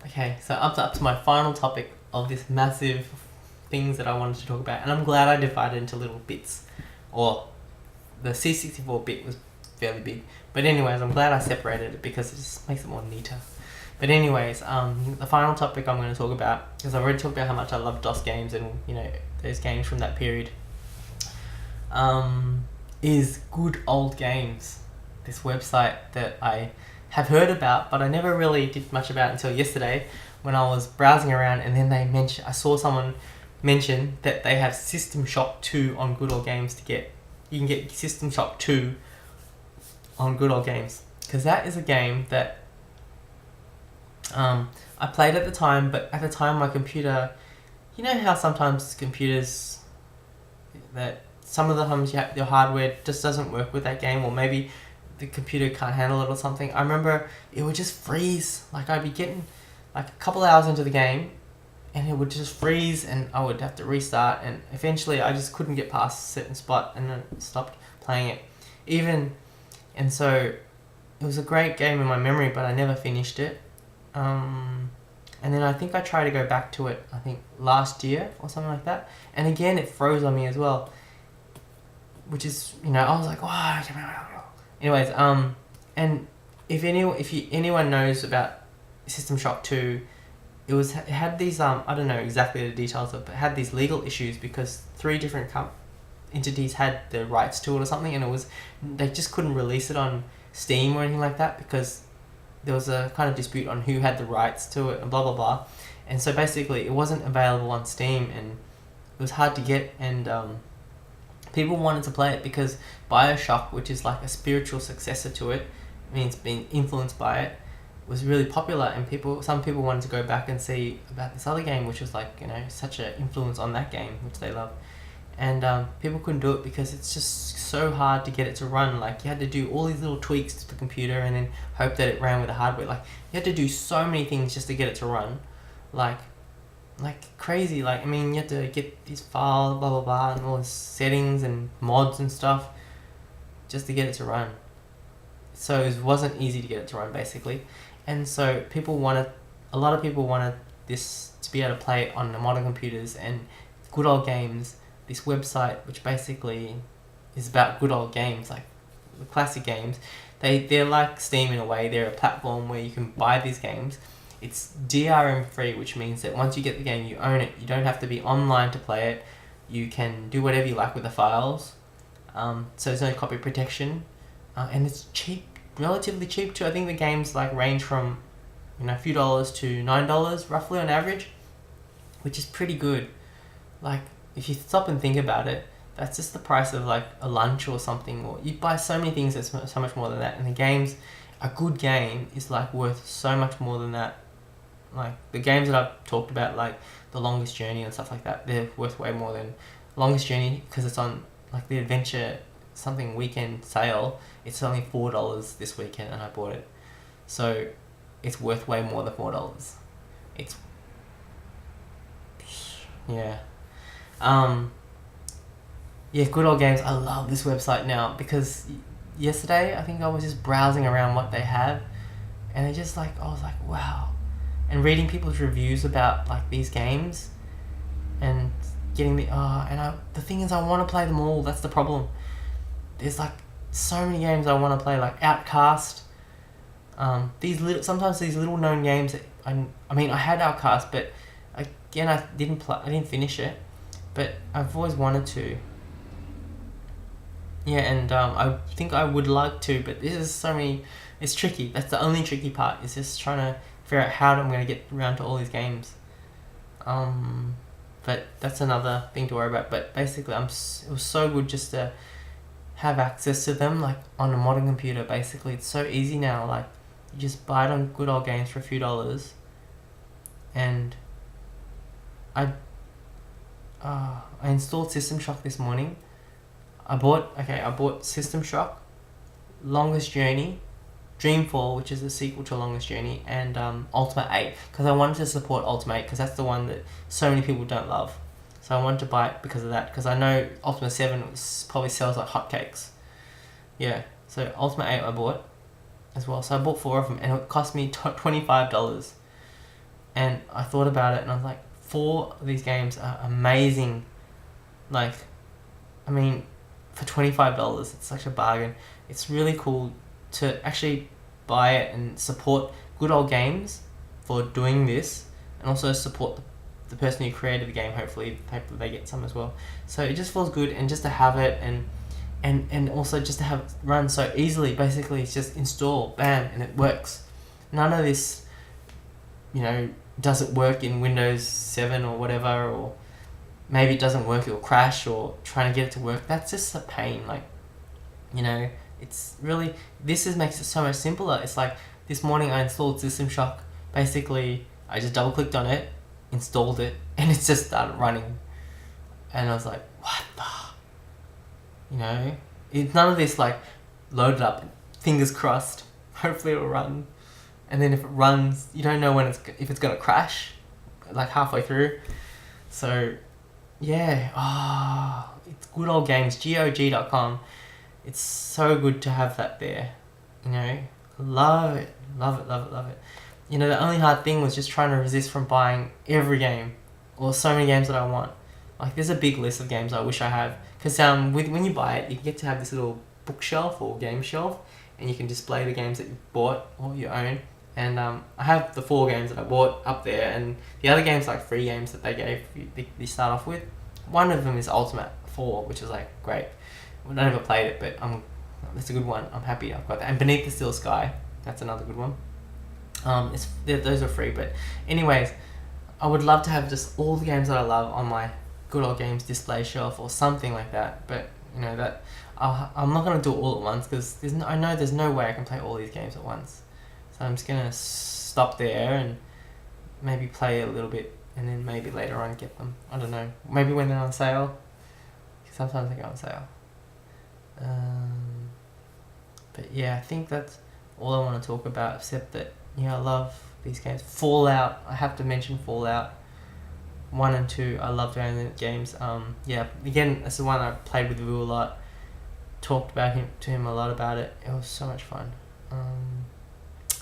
Okay, so up to my final topic of this massive things that I wanted to talk about, and I'm glad I divided into little bits. Or the C64 bit was fairly big, but anyways, I'm glad I separated it because it just makes it more neater. But anyways, the final topic I'm going to talk about, because I've already talked about how much I love DOS games and those games from that period, is Good Old Games. This website that I have heard about, but I never really did much about until yesterday when I was browsing around, and then I saw someone mention that they have System Shock 2 on Good Old Games to get. You can get System Shock 2 on Good Old Games, because that is a game that I played at the time, but at the time my computer, you know how sometimes computers, that some of the times your hardware just doesn't work with that game, or maybe the computer can't handle it or something. I remember it would just freeze. Like I'd be getting like a couple hours into the game and it would just freeze and I would have to restart, and eventually I just couldn't get past a certain spot and then stopped playing it. And so it was a great game in my memory, but I never finished it. And then I think I tried to go back to it, I think last year or something like that. And again, it froze on me as well. Which is, I was like, wow. Anyways, and if anyone knows about System Shock 2, it had these, I don't know exactly the details of it, but it had these legal issues because 3 different entities had the rights to it or something, and they just couldn't release it on Steam or anything like that because there was a kind of dispute on who had the rights to it and blah blah blah. And so basically it wasn't available on Steam and it was hard to get, and people wanted to play it because BioShock, which is like a spiritual successor to it, means being influenced by it, was really popular, and some people wanted to go back and see about this other game, which was like, such an influence on that game, which they love. And people couldn't do it because it's just so hard to get it to run. Like you had to do all these little tweaks to the computer and then hope that it ran with the hardware. Like you had to do so many things just to get it to run. Like crazy. Like, I mean, you have to get these files, blah blah blah, and all the settings and mods and stuff just to get it to run. So it wasn't easy to get it to run, basically. And so a lot of people wanted this to be able to play it on the modern computers, and Good Old Games, this website which basically is about good old games, like the classic games. They're like Steam in a way. They're a platform where you can buy these games. It's DRM free, which means that once you get the game, you own it. You don't have to be online to play it. You can do whatever you like with the files. So there's no copy protection, and it's cheap, relatively cheap too. I think the games like range from a few dollars to $9 roughly on average, which is pretty good. Like if you stop and think about it, that's just the price of like a lunch or something. Or you buy so many things that's so much more than that. And a good game is like worth so much more than that. Like the games that I've talked about, like the Longest Journey and stuff like that, they're worth way more than Longest Journey, because it's on like the Adventure something weekend sale. It's only $4 this weekend, and I bought it, so it's worth way more than $4. It's yeah. Good Old Games. I love this website now because yesterday I think I was just browsing around what they have, and I was like, wow. And reading people's reviews about like these games, and getting the thing is, I want to play them all. That's the problem. There's like so many games I want to play, like Outcast. Sometimes these little known games that I had Outcast, but again I didn't finish it, but I've always wanted to. Yeah, and I think I would like to, but it's tricky. That's the only tricky part, is just trying to figure out how I'm going to get around to all these games. But that's another thing to worry about. But basically, it was so good just to have access to them, like on a modern computer. Basically, it's so easy now. Like you just buy it on Good Old Games for a few dollars, and I installed System Shock this morning. I bought System Shock, Longest Journey, Dreamfall, which is the sequel to Longest Journey, and Ultima 8, because I wanted to support Ultima 8, because that's the one that so many people don't love. So I wanted to buy it because of that, because I know Ultima 7 probably sells like hotcakes. Yeah, so Ultima 8 I bought as well. So I bought 4 of them, and it cost me $25. And I thought about it and I was like, 4 of these games are amazing. Like, I mean, for $25, it's such a bargain. It's really cool to actually buy it and support Good Old Games for doing this, and also support the person who created the game. Hopefully they get some as well. So it just feels good, and just to have it, and also just to have it run so easily. Basically, it's just install, bam, and it works. None of this, does it work in Windows 7 or whatever, or maybe it doesn't work, it'll crash, or trying to get it to work. That's just a pain. Like, it's really, makes it so much simpler. It's like, this morning I installed System Shock. Basically, I just double clicked on it, installed it, and it just started running. And I was like, what the? It's none of this like, load it up, fingers crossed, hopefully it'll run. And then if it runs, you don't know if it's gonna crash, like halfway through. So, yeah, it's Good Old Games, GOG.com. It's so good to have that there, love it. The only hard thing was just trying to resist from buying every game, or so many games that I want. Like, there's a big list of games I wish I have, because when you buy it, you get to have this little bookshelf or game shelf, and you can display the games that you bought or you own. And I have the 4 games that I bought up there, and the other games, like free games that they gave you start off with. One of them is Ultimate 4, which is like great. I never played it, but it's a good one. I'm happy I've got that. And Beneath the Steel Sky, that's another good one. Those are free, but anyways, I would love to have just all the games that I love on my Good Old Games display shelf or something like that. But that I'm not gonna do it all at once, because I know there's no way I can play all these games at once. So I'm just gonna stop there and maybe play a little bit, and then maybe later on get them. I don't know. Maybe when they're on sale. Sometimes they go on sale. But yeah, I think that's all I want to talk about, except that I love these games. Fallout, I have to mention Fallout 1 and 2. I love those games. Again, this is one I played with Vu a lot. Talked to him a lot about it. It was so much fun.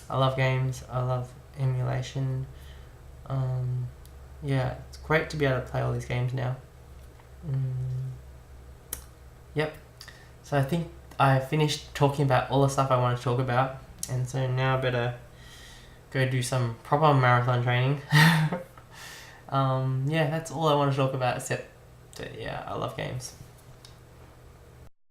I love games. I love emulation. It's great to be able to play all these games now. Yep. So I think I finished talking about all the stuff I wanted to talk about, and so now I better go do some proper marathon training. That's all I want to talk about, except that, I love games.